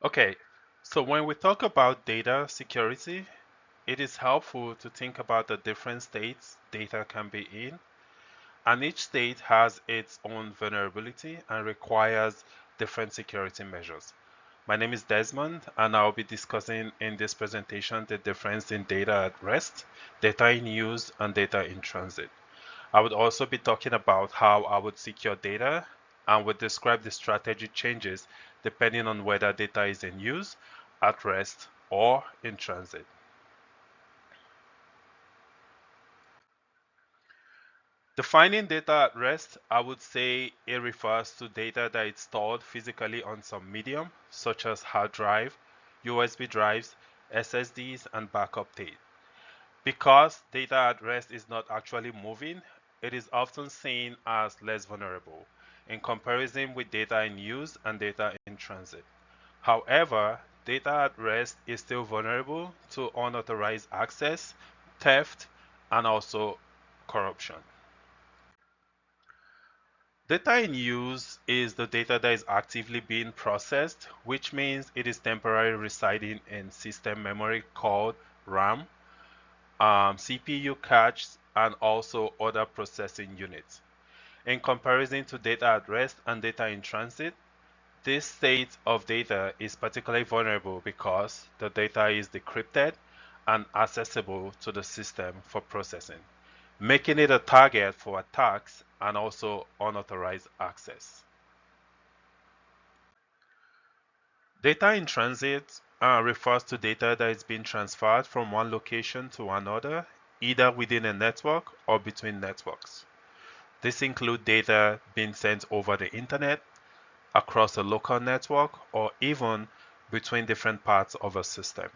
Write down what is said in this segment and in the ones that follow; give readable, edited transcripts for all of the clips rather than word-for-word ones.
Okay, so when we talk about data security, it is helpful to think about the different states data can be in, and each state has its own vulnerability and requires different security measures. My name is Desmond, and I'll be discussing in this presentation the difference in data at rest, data in use, and data in transit. I would also be talking about how I would secure data and would describe the strategy changes depending on whether data is in use, at rest, or in transit. Defining data at rest, I would say it refers to data that is stored physically on some medium, such as hard drive, USB drives, SSDs, and backup tape. Because data at rest is not actually moving, it is often seen as less vulnerable in comparison with data in use and data in transit. However, data at rest is still vulnerable to unauthorized access, theft, and also corruption. Data in use is the data that is actively being processed, which means it is temporarily residing in system memory called RAM, CPU cache, and also other processing units. In comparison to data at rest and data in transit, this state of data is particularly vulnerable because the data is decrypted and accessible to the system for processing, making it a target for attacks and also unauthorized access. Data in transit refers to data that is being transferred from one location to another, either within a network or between networks. This includes data being sent over the internet, across a local network, or even between different parts of a system.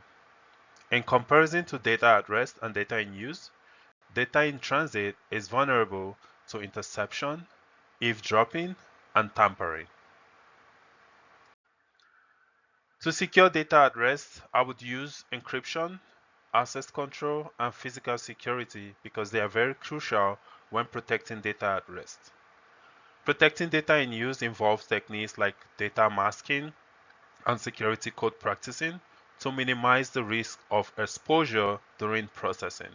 In comparison to data at rest and data in use, data in transit is vulnerable to interception, eavesdropping, and tampering. To secure data at rest, I would use encryption, access control, and physical security because they are very crucial when protecting data at rest. Protecting data in use involves techniques like data masking and security code practicing to minimize the risk of exposure during processing.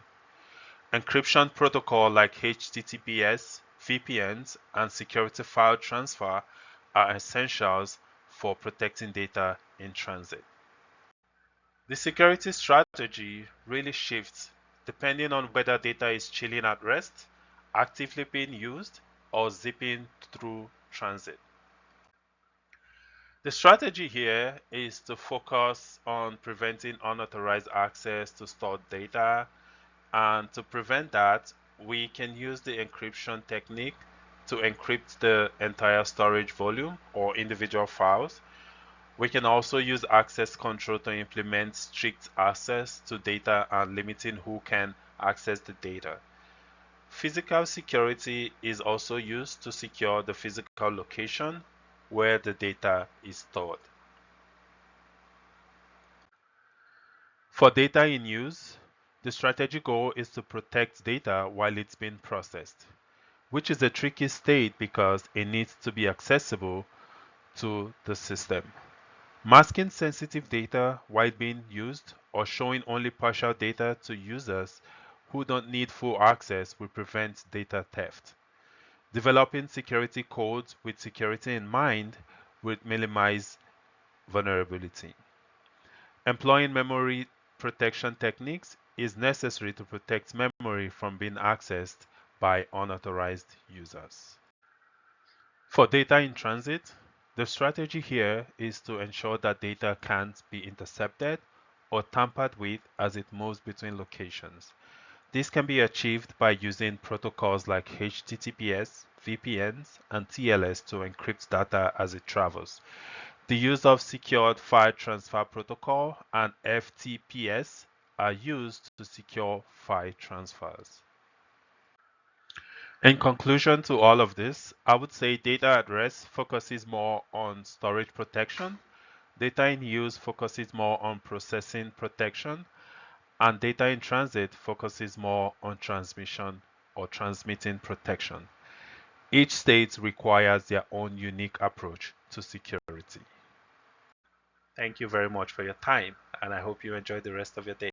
Encryption protocol like HTTPS, VPNs, and security file transfer are essentials for protecting data in transit. The security strategy really shifts depending on whether data is chilling at rest, actively being used, or zipping through transit. The strategy here is to focus on preventing unauthorized access to stored data, and to prevent that, we can use the encryption technique to encrypt the entire storage volume or individual files. We can also use access control to implement strict access to data and limiting who can access the data. Physical security is also used to secure the physical location where the data is stored. For data in use, the strategic goal is to protect data while it's being processed, which is a tricky state because it needs to be accessible to the system. Masking sensitive data while being used or showing only partial data to users who don't need full access will prevent data theft. Developing security codes with security in mind would minimize vulnerability. Employing memory protection techniques is necessary to protect memory from being accessed by unauthorized users. For data in transit, the strategy here is to ensure that data can't be intercepted or tampered with as it moves between locations. This can be achieved by using protocols like HTTPS, VPNs, and TLS to encrypt data as it travels. The use of Secured File Transfer Protocol and FTPS are used to secure file transfers. In conclusion to all of this, I would say data at rest focuses more on storage protection, data in use focuses more on processing protection, and data in transit focuses more on transmission or transmitting protection. Each state requires their own unique approach to security. Thank you very much for your time, and I hope you enjoy the rest of your day.